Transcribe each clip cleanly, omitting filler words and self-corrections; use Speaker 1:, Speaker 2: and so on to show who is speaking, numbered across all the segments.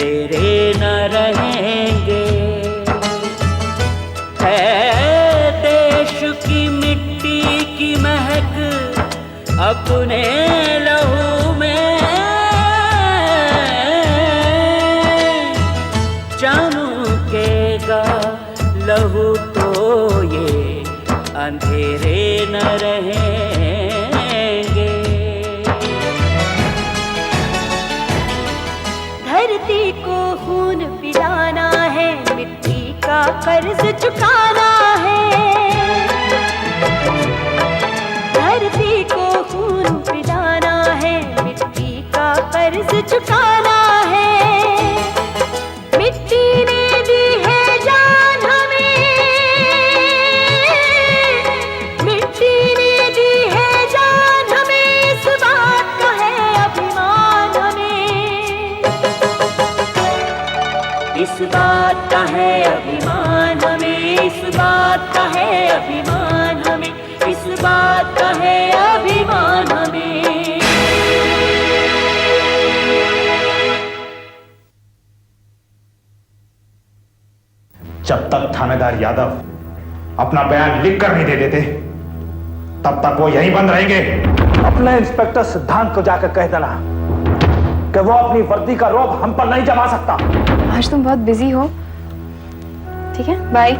Speaker 1: अंधेरे न रहेंगे। है देश की मिट्टी की महक अपने लहू में, चमकेगा लहू तो ये अंधेरे न रहेंगे।
Speaker 2: धरती को खून पिलाना है, मिट्टी का कर्ज चुकाना है। धरती को खून पिलाना है, मिट्टी का कर्ज चुकाना है। मिट्टी ने दी है जान हमें, मिट्टी ने दी है जान हमें, इस बात का है अभिमान हमें।
Speaker 1: इस बात का है अभिमान हमें, इस बात का है अभिमान हमें, इस बात का है अभिमान हमें।
Speaker 3: जब तक थानेदार यादव अपना बयान लिख कर नहीं दे देते तब तक वो यहीं बंद रहेंगे।
Speaker 4: अपने इंस्पेक्टर सिद्धांत को जाकर कह देना कि वो अपनी वर्दी का रौब हम पर नहीं जमा सकता।
Speaker 5: आज तुम बहुत बिजी हो, ठीक है, बाय।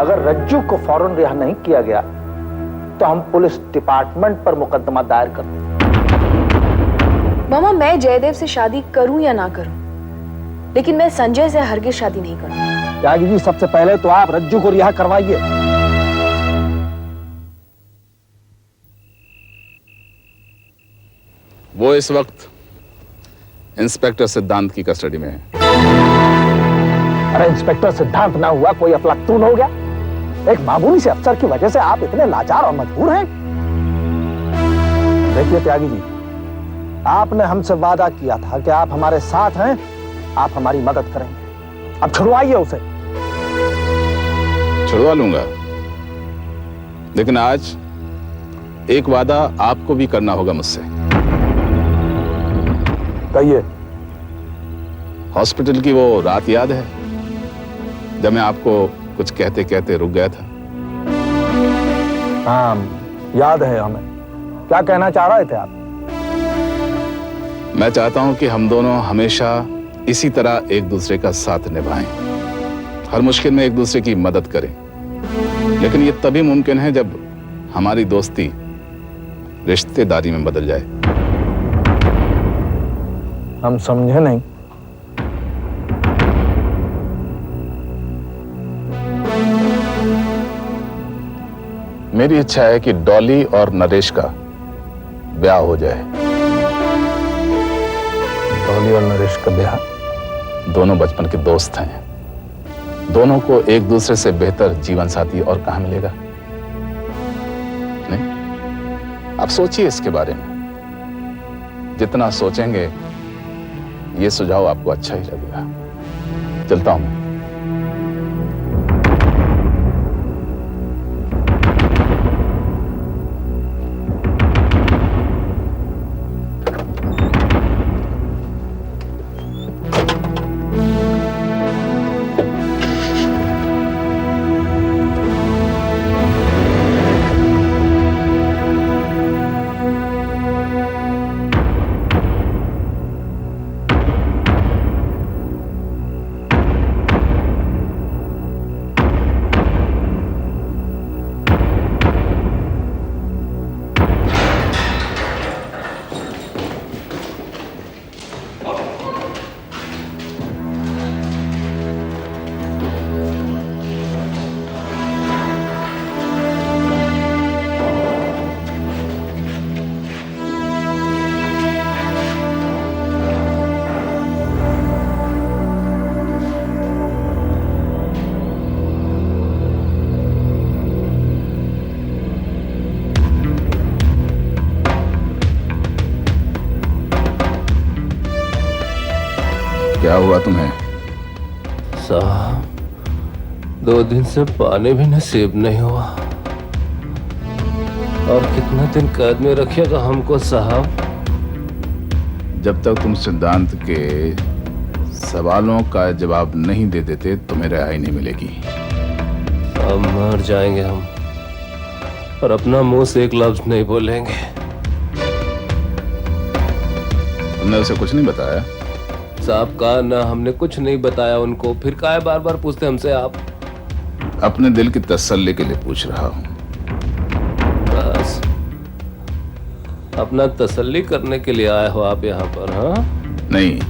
Speaker 4: अगर रज्जू को फौरन रिहा नहीं किया गया तो हम पुलिस डिपार्टमेंट पर मुकदमा दायर कर देंगे।
Speaker 5: मामा, मैं जयदेव से शादी करूं या ना करूं, लेकिन मैं संजय से हरगिज शादी नहीं करूंगी।
Speaker 4: त्यागी जी, सबसे पहले तो आप रज्जू को रिहा करवाइए।
Speaker 6: वो इस वक्त इंस्पेक्टर सिद्धांत की कस्टडी में है।
Speaker 4: अरे इंस्पेक्टर सिद्धांत ना हुआ कोई अफलातून हो गया? एक मामूली से अफसर की वजह से आप इतने लाचार और मजबूर हैं? देखिए त्यागी जी, आपने हमसे वादा किया था कि आप हमारे साथ हैं, आप हमारी मदद करेंगे। अब छुड़वाइए उसे।
Speaker 6: छुड़वा लूंगा, लेकिन आज एक वादा आपको भी करना होगा मुझसे।
Speaker 4: कहिए।
Speaker 6: हॉस्पिटल की वो रात याद है जब मैं आपको कुछ कहते कहते रुक गया था?
Speaker 4: हाँ, याद है हमें। क्या कहना चाह रहे थे आप?
Speaker 6: मैं चाहता हूं कि हम दोनों हमेशा इसी तरह एक दूसरे का साथ निभाएं, हर मुश्किल में एक दूसरे की मदद करें। लेकिन ये तभी मुमकिन है जब हमारी दोस्ती रिश्तेदारी में बदल जाए।
Speaker 4: हम समझे नहीं।
Speaker 6: मेरी इच्छा है कि डॉली और नरेश का ब्याह हो जाए।
Speaker 4: डॉली और नरेश का ब्याह?
Speaker 6: दोनों बचपन के दोस्त हैं, दोनों को एक दूसरे से बेहतर जीवन साथी और कहां मिलेगा? नहीं, आप सोचिए इसके बारे में। जितना सोचेंगे ये सुझाव आपको अच्छा ही लगेगा। चलता हूं। क्या हुआ तुम्हें?
Speaker 7: साहब, 2 दिन से पानी भी नसीब नहीं हुआ। और कितना दिन कैद में रखिएगा हमको साहब?
Speaker 6: जब तक तुम सिद्धांत के सवालों का जवाब नहीं दे देते तुम्हें रिहाई नहीं मिलेगी।
Speaker 7: अब मर जाएंगे हम और अपना मुंह से एक लफ्ज नहीं बोलेंगे।
Speaker 6: तुमने उसे कुछ नहीं बताया?
Speaker 7: साहब कहा ना, हमने कुछ नहीं बताया उनको। फिर काहे बार बार पूछते हमसे आप?
Speaker 6: अपने दिल की तसल्ली के लिए पूछ रहा हूं।
Speaker 7: बस अपना तसल्ली करने के लिए आए हो आप यहाँ पर? हाँ
Speaker 6: नहीं,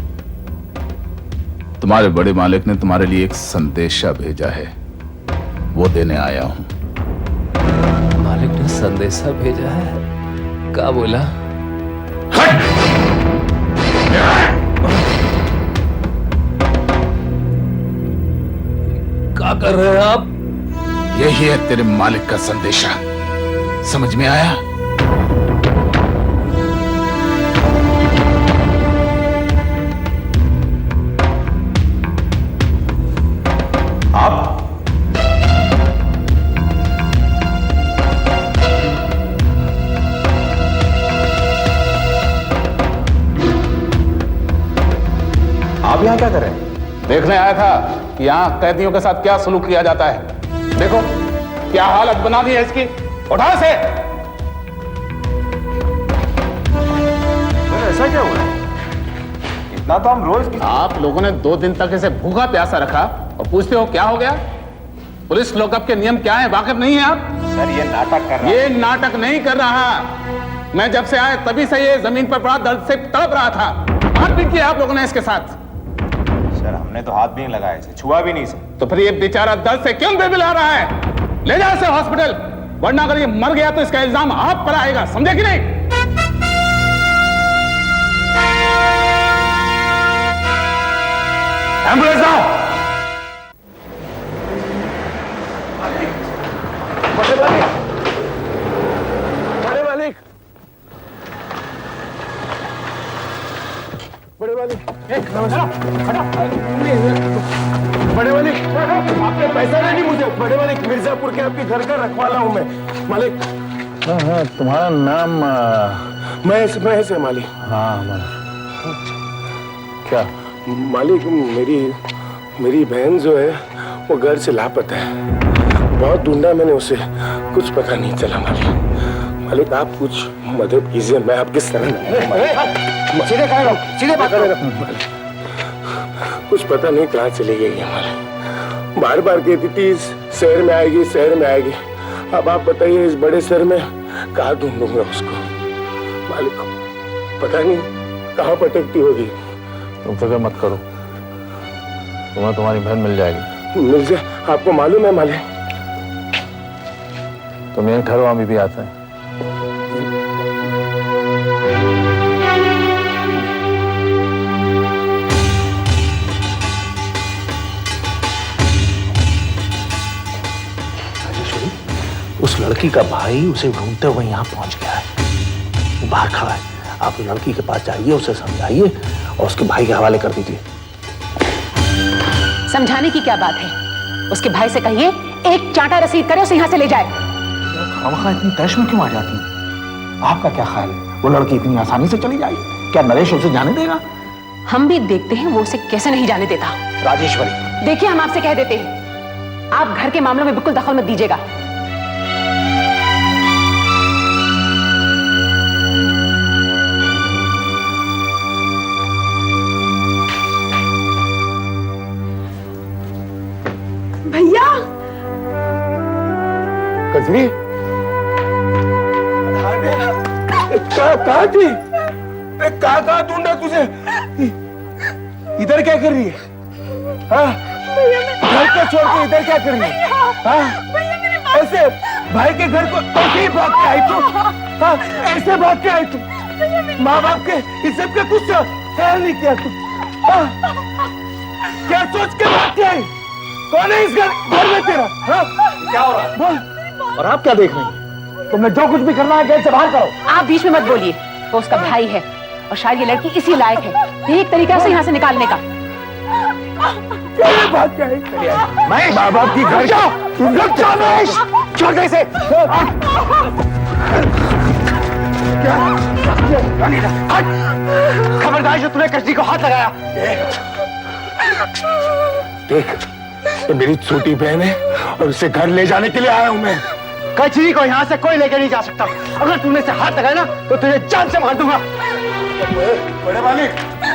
Speaker 6: तुम्हारे बड़े मालिक ने तुम्हारे लिए एक संदेशा भेजा है, वो देने आया हूं।
Speaker 7: मालिक ने संदेशा भेजा है? क्या बोला? क्या कर रहे हैं आप?
Speaker 6: यही है तेरे मालिक का संदेशा, समझ में आया?
Speaker 3: आप यहाँ क्या कर रहे हैं?
Speaker 6: देखने आया था कि यहाँ कैदियों के साथ क्या सलूक किया जाता है। देखो क्या हालत बना दी है इसकी। उठा से।
Speaker 3: ऐसा क्या हुआ है? इतना तो हम रोज
Speaker 6: आप लोगों ने 2 दिन तक इसे भूखा प्यासा रखा और पूछते हो क्या हो गया? पुलिस लॉकअप के नियम क्या है वाकिफ नहीं है आप?
Speaker 3: सर ये नाटक कर रहा है।
Speaker 6: ये नाटक नहीं कर रहा। मैं जब से आया तभी से ये जमीन पर पड़ा दर्द से तड़प रहा था। मारपीट किया आप लोगों ने इसके साथ।
Speaker 3: सर हमने तो हाथ भी नहीं लगाया, इसे छुआ भी नहीं। सर
Speaker 6: तो फिर ये बेचारा दर्द से क्यों बेबिला रहा है? ले जाओ इसे हॉस्पिटल, वरना अगर ये मर गया तो इसका इल्जाम आप पर आएगा, समझे कि नहीं?
Speaker 3: एम्बुलेंस आओ।
Speaker 4: बड़े मालिक, बड़े मालिक, बड़े मालिक, आपने पैसा नहीं मुझे। बड़े मालिक, मिर्जापुर के आपके घर का रखवाला हूँ मैं मालिक। हाँ हाँ, तुम्हारा नाम? महेश है मालिक। हाँ क्या मालिक, मेरी बहन जो है वो घर से लापता है। बहुत ढूंढा मैंने उसे, कुछ पता नहीं चला मालिक। आप कुछ मदद कीजिए, मैं आपके शरण सीधे खड़े रहो, सीधे बात करो। कुछ पता नहीं कहाँ चली गई है मालिक। बार बार कहती थी शहर में आएगी, शहर में आएगी। अब आप बताइए इस बड़े शहर में कहाँ ढूंढूंगा उसको मालिक? पता नहीं कहाँ भटकती होगी।
Speaker 8: तुम फिक्र मत करो, तुम्हें तुम्हारी बहन मिल जाएगी।
Speaker 4: मिल जाए? आपको मालूम है मालिक?
Speaker 8: तुम यहीं ठहरो, अभी भी आता है।
Speaker 4: उस लड़की का भाई उसे ढूंढते हुए यहाँ पहुंच गया है। वो बाहर खड़ा है। आप लड़की के पास जाइए, उसे समझाइए और उसके भाई के हवाले कर दीजिए।
Speaker 9: समझाने की क्या बात है? उसके भाई से कहिए एक चांटा रसीद करे, उसे यहाँ से ले जाए।
Speaker 4: हम इतनी तैश में क्यों आ जाती हैं? आपका क्या ख्याल है? वो लड़की इतनी आसानी से चली जाएगी? क्या नरेश उसे जाने देगा?
Speaker 9: हम भी देखते हैं वो उसे कैसे नहीं जाने देता।
Speaker 4: राजेश्वरी,
Speaker 9: देखिए हम आपसे कह देते हैं, आप घर के मामलों में बिल्कुल दखल मत दीजिएगा।
Speaker 2: भैया,
Speaker 4: कजरी कहाँ थी? कहाँ ढूंढा तुझे? इधर क्या कर रही है? हाँ? घर को छोड़ के इधर क्या कर रही है? हाँ? ऐसे भाई के घर को ऐसे ही भाग के आई तू? हाँ? ऐसे भाग के आई तू? माँ बाप के इस सब का कुछ ख्याल नहीं किया तू? हाँ? क्या सोच के भाग के आई? कौन है इस घर में तेरा? हाँ? क्या हो रहा है? बोल। और आप क्या देख रही हैं? तुमने जो कुछ भी करना है गेट से बाहर करो।
Speaker 9: आप बीच में मत बोलिए, वो उसका भाई है और शायद ये लड़की इसी लायक है एक तरीका से यहाँ से निकालने का।
Speaker 4: बात क्या है? मैं माँ बाप की घर छोड़ दे इसे। खबरदार जो तूने कश्ती को हाथ लगाया। देख, ये मेरी छोटी बहन है और उसे घर ले जाने के लिए आया हूं मैं।
Speaker 10: कचरी को यहाँ से कोई लेकर नहीं जा सकता। अगर तुमने इसे हाथ लगाया ना तो तुझे जान से मार दूंगा।
Speaker 4: बड़े मालिक,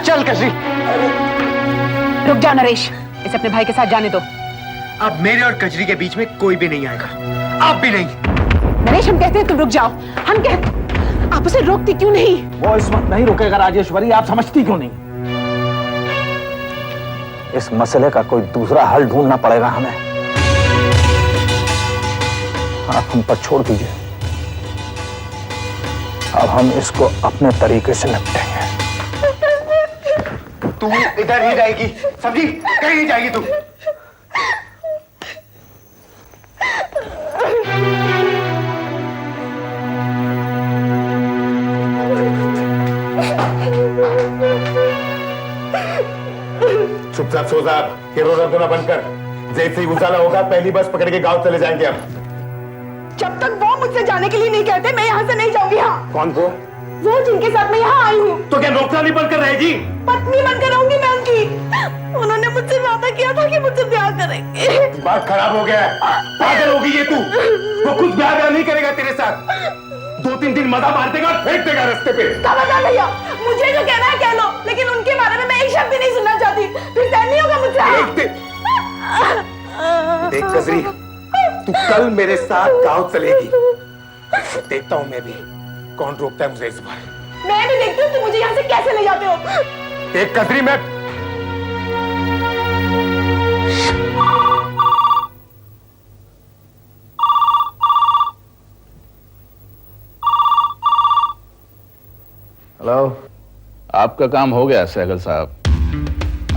Speaker 10: चल कचरी।
Speaker 9: रुक जा नरेश, इसे अपने भाई के साथ जाने दो।
Speaker 10: अब मेरे और कचरी के बीच में कोई भी नहीं आएगा, आप भी नहीं।
Speaker 9: नरेश, हम कहते हैं तुम रुक जाओ। हम कहते, आप उसे रोकती क्यों नहीं?
Speaker 10: वो इस वक्त नहीं रुकेगा राजेश्वरी, आप समझती क्यों नहीं? इस मसले का कोई दूसरा हल ढूंढना पड़ेगा हमें। आप हम पर छोड़ दीजिए, अब हम इसको अपने तरीके से निपटेंगे। तू इधर ही रहेगी, समझी? कहीं नहीं जाएगी तू।
Speaker 4: चुपचाप सो साहब, ये रोना धोना बंद कर। जैसे ही उजाला होगा पहली बस पकड़ के गांव चले जाएंगे। अब
Speaker 2: जब तक वो मुझसे जाने के लिए नहीं कहते मैं यहाँ से नहीं जाऊंगी। हाँ,
Speaker 4: कौन को?
Speaker 2: वो जिनके साथ मैं यहाँ आई हूँ।
Speaker 4: तो क्या नौकरानी नहीं बनकर रहेगी?
Speaker 2: पत्नी बनकर रहूंगी मैं उनकी। उन्होंने मुझसे वादा किया था कि मुझसे ब्याह करेंगे।
Speaker 4: दिमाग खराब हो गया है, पागल होगी ये तू। वो कुछ ब्याह नहीं करेगा तेरे साथ, 2-3 दिन मजा मार देगा और फेंक देगा रास्ते पे।
Speaker 2: खबरदार भैया, मुझे जो कहना है कह लो, लेकिन उनके बारे में मैं एक शब्द भी नहीं सुनना चाहती। फिर सहन नहीं होगा मुझसे।
Speaker 4: देख कजरी, तू कल मेरे साथ गांव चलेगी। देखता हूँ मैं भी कौन रोकता है मुझे इस बार।
Speaker 2: मैं भी देखती हूँ तुम मुझे यहाँ से कैसे ले जाते हो।
Speaker 4: देख कजरी, मैं
Speaker 6: हेलो, आपका काम हो गया सहगल साहब।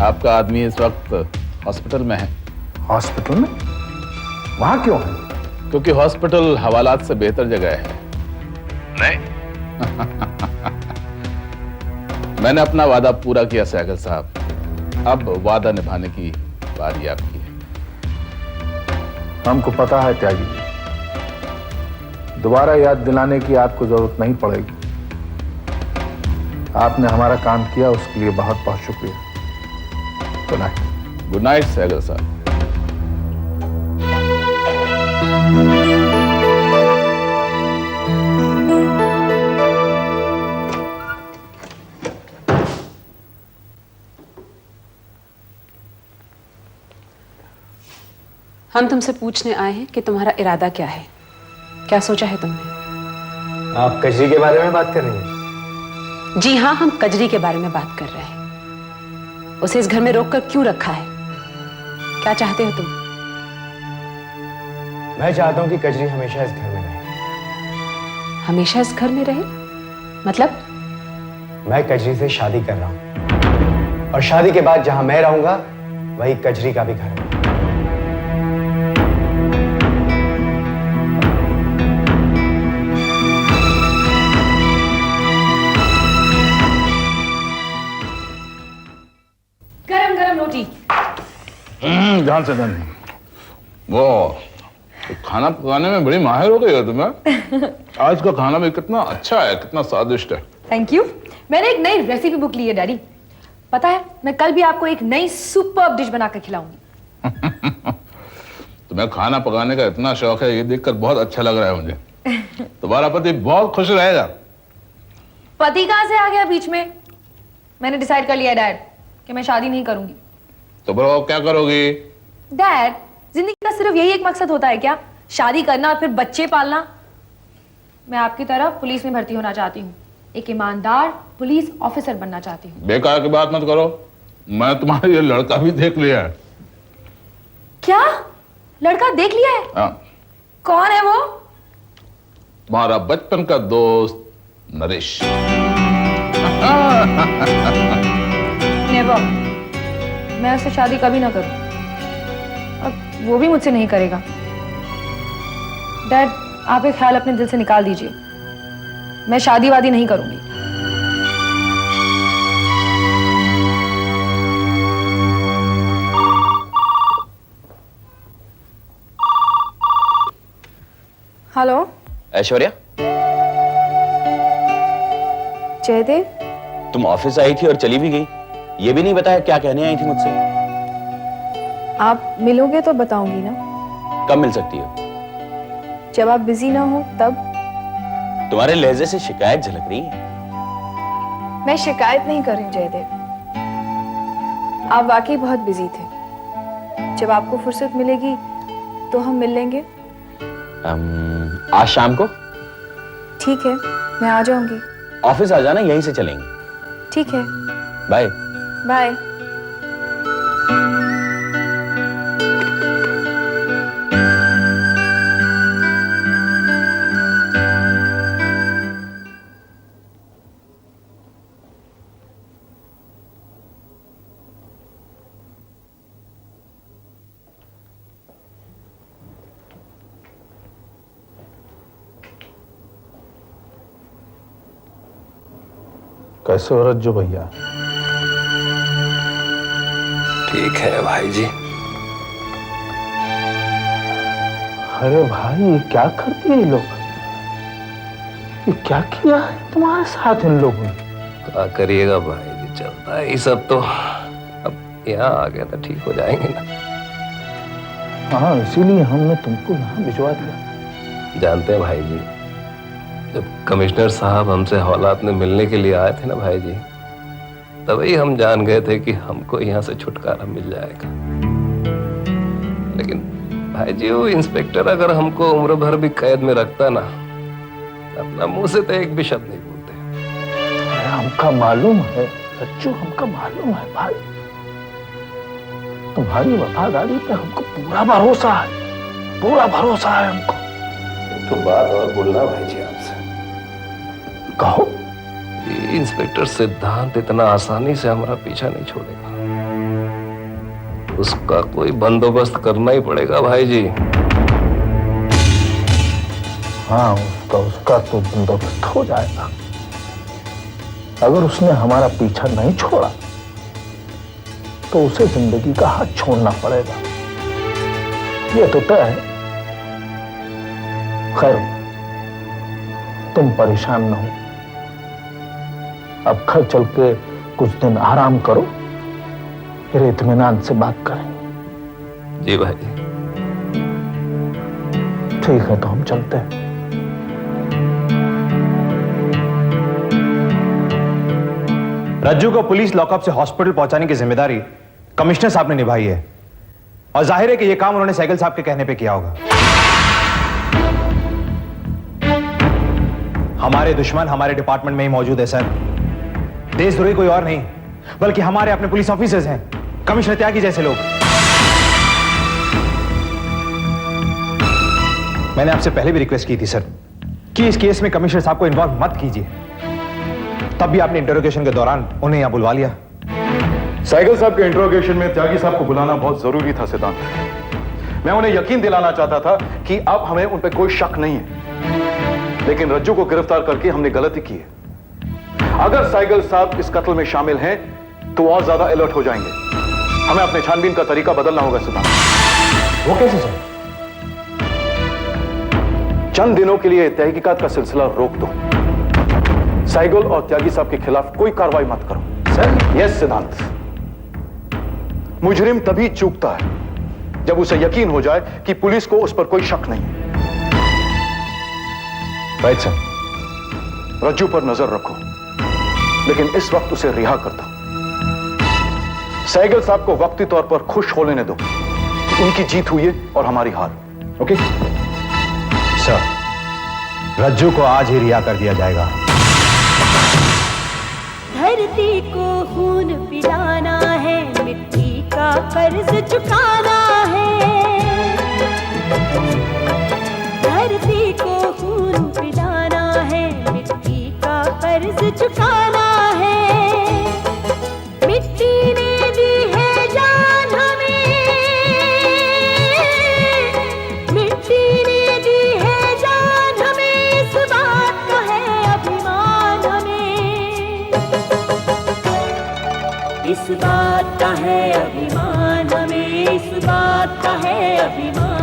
Speaker 6: आपका आदमी इस वक्त हॉस्पिटल में है।
Speaker 3: हॉस्पिटल में? वहां क्यों है?
Speaker 6: क्योंकि हॉस्पिटल हवालात से बेहतर जगह है। नहीं मैंने अपना वादा पूरा किया सहगल साहब, अब वादा निभाने की बारी आपकी है।
Speaker 3: हमको पता है त्यागी, दोबारा याद दिलाने की आपको जरूरत नहीं पड़ेगी। आपने हमारा काम किया, उसके लिए बहुत बहुत शुक्रिया। Good night.
Speaker 6: Good night Sehgal साहब।
Speaker 9: हम तुमसे पूछने आए हैं कि तुम्हारा इरादा क्या है, क्या सोचा है तुमने?
Speaker 10: आप कजरी के बारे में बात कर रही हैं?
Speaker 9: जी हाँ, हम कजरी के बारे में बात कर रहे हैं। उसे इस घर में रोककर क्यों रखा है? क्या चाहते हो तुम?
Speaker 10: मैं चाहता हूं कि कजरी हमेशा इस घर में रहे।
Speaker 9: हमेशा इस घर में रहे? मतलब?
Speaker 10: मैं कजरी से शादी कर रहा हूं और शादी के बाद जहां मैं रहूंगा वही कजरी का भी घर होगा।
Speaker 5: गरम गरम रोटी।
Speaker 6: ध्यान से ध्यान। वो तो खाना पकाने में बड़ी माहिर हो गई हो तुम्हें। आज का खाना भी कितना अच्छा है, कितना स्वादिष्ट है।
Speaker 5: Thank you. मैंने एक नई रेसिपी बुक ली है डैडी। पता है, मैं कल भी आपको एक नई सुपर्ब डिश बनाकर खिलाऊंगी।
Speaker 6: तुम्हें खाना पकाने का इतना शौक है, ये देखकर बहुत अच्छा लग रहा है मुझे। तुम्हारा पति बहुत खुश रहेगा।
Speaker 5: पति कहां से आ गया बीच में? मैंने डिसाइड कर लिया डैड कि मैं शादी नहीं करूंगी।
Speaker 6: तो बताओ क्या करोगी?
Speaker 5: डैड, जिंदगी का सिर्फ यही एक मकसद होता है क्या? शादी करना और फिर बच्चे पालना? मैं आपकी तरह पुलिस में भर्ती होना चाहती हूँ, एक ईमानदार पुलिस ऑफिसर बनना चाहती हूँ।
Speaker 6: बेकार की बात मत करो, मैं तुम्हारा ये लड़का भी देख लिया है।
Speaker 5: क्या? लड़का देख लिया है?
Speaker 6: हाँ।
Speaker 5: कौन है वो?
Speaker 6: तुम्हारा बचपन का दोस्त नरेश।
Speaker 5: नेवर। मैं उससे शादी कभी ना करूं, अब वो भी मुझसे नहीं करेगा। डैड, आप ये ख्याल अपने दिल से निकाल दीजिए, मैं शादी वादी नहीं करूंगी। हेलो
Speaker 11: ऐश्वर्या,
Speaker 5: जयदेव,
Speaker 11: तुम ऑफिस आई थी और चली भी गई, ये भी नहीं बताया क्या कहने आई थी मुझसे।
Speaker 5: आप मिलोगे तो बताऊंगी ना।
Speaker 11: कब मिल सकती हो?
Speaker 5: जब आप बिजी ना हो तब।
Speaker 11: तुम्हारे लहजे से शिकायत झलक रही है।
Speaker 5: मैं शिकायत नहीं कर रही हूँ जयदेव, आप वाकई बहुत बिजी थे। जब आपको फुर्सत मिलेगी तो हम मिल लेंगे।
Speaker 11: आज शाम को?
Speaker 5: ठीक है, मैं आ जाऊंगी।
Speaker 11: ऑफिस आ जाना, यहीं से चलेंगे।
Speaker 5: ठीक है,
Speaker 11: बाय।
Speaker 5: बाय।
Speaker 8: कैसे हो रज्जू भैया?
Speaker 7: ठीक है भाई जी।
Speaker 8: अरे भाई, ये क्या करते हैं ये लोग? ये क्या किया है तुम्हारे साथ इन लोगों ने?
Speaker 7: क्या करिएगा भाई जी, चलता है ये सब तो। अब यहाँ आ गया तो ठीक हो जाएंगे ना।
Speaker 8: हाँ, इसीलिए हमने तुमको यहाँ भिजवा दिया।
Speaker 7: जानते हैं भाई जी, जब कमिश्नर साहब हमसे हवालात में मिलने के लिए आए थे ना भाई जी, तभी हम जान गए थे कि हमको यहाँ से छुटकारा मिल जाएगा। लेकिन भाई जी, वो इंस्पेक्टर अगर हमको उम्र भर भी कैद में रखता ना, अपना मुंह से तो एक भी शब्द नहीं बोलते।
Speaker 8: अरे हमका मालूम है रज्जू, हमका मालूम है भाई, तुम्हारी वफादारी पे हमको पूरा भरोसा है, पूरा भरोसा है हमको।
Speaker 7: तो बात और बोलना भाई जी आपसे।
Speaker 8: कहो।
Speaker 7: इंस्पेक्टर सिद्धांत इतना आसानी से हमारा पीछा नहीं छोड़ेगा। उसका कोई बंदोबस्त करना ही पड़ेगा भाई जी।
Speaker 8: हाँ, उसका तो बंदोबस्त हो जाएगा। अगर उसने हमारा पीछा नहीं छोड़ा तो उसे जिंदगी का हाथ छोड़ना पड़ेगा, ये तो तय है। खैर, तुम परेशान न हो, अब घर चल के कुछ दिन आराम करो, फिर इत्मीनान से बात करेंगे।
Speaker 7: जी भाई जी।
Speaker 8: ठीक है, तो हम चलते हैं।
Speaker 3: रज्जू को पुलिस लॉकअप से हॉस्पिटल पहुंचाने की जिम्मेदारी कमिश्नर साहब ने निभाई है, और जाहिर है कि यह काम उन्होंने सहगल साहब के कहने पे किया होगा। हमारे दुश्मन हमारे डिपार्टमेंट में ही मौजूद है सर। देशद्रोही कोई और नहीं, बल्कि हमारे अपने पुलिस ऑफिसर्स हैं, कमिश्नर त्यागी जैसे लोग। मैंने आपसे पहले भी रिक्वेस्ट की थी सर कि इस केस में कमिश्नर साहब को इन्वॉल्व मत कीजिए, तब भी आपने इंटरोगेशन के दौरान उन्हें यहां बुलवा लिया।
Speaker 12: सहगल साहब के इंटरोगेशन में त्यागी साहब को बुलाना बहुत जरूरी था सिद्धांत। मैं उन्हें यकीन दिलाना चाहता था कि अब हमें उन पर कोई शक नहीं है, लेकिन रज्जू को गिरफ्तार करके हमने गलती की है। अगर सहगल साहब इस कत्ल में शामिल हैं तो और ज्यादा अलर्ट हो जाएंगे। हमें अपने छानबीन का तरीका बदलना होगा सिद्धांत।
Speaker 3: वो कैसे सर?
Speaker 12: चंद दिनों के लिए तहकीकात का सिलसिला रोक दो। सहगल और त्यागी साहब के खिलाफ कोई कार्रवाई मत करो।
Speaker 3: सर?
Speaker 12: यस सिद्धांत, मुजरिम तभी चूकता है जब उसे यकीन हो जाए कि पुलिस को उस पर कोई शक नहीं है।
Speaker 3: Right sir.
Speaker 12: रज्जू पर नजर रखो, लेकिन इस वक्त उसे रिहा कर दो। सहगल साहब को वक्ती तौर पर खुश हो लेने दो। उनकी जीत हुई है और हमारी हार।
Speaker 3: ओके सर, रज्जू को आज ही रिहा कर दिया जाएगा।
Speaker 2: धरती को खून पिलाना है, मिट्टी का कर्ज चुकाना है। धरती को खून पिलाना है, मिट्टी का कर्ज चुकाना है। मिट्टी ने दी है जान हमें, मिट्टी ने दी है जान हमें, इस बात का है अभिमान हमें।
Speaker 1: इस बात का है अभिमान हमें, इस बात का है अभिमान।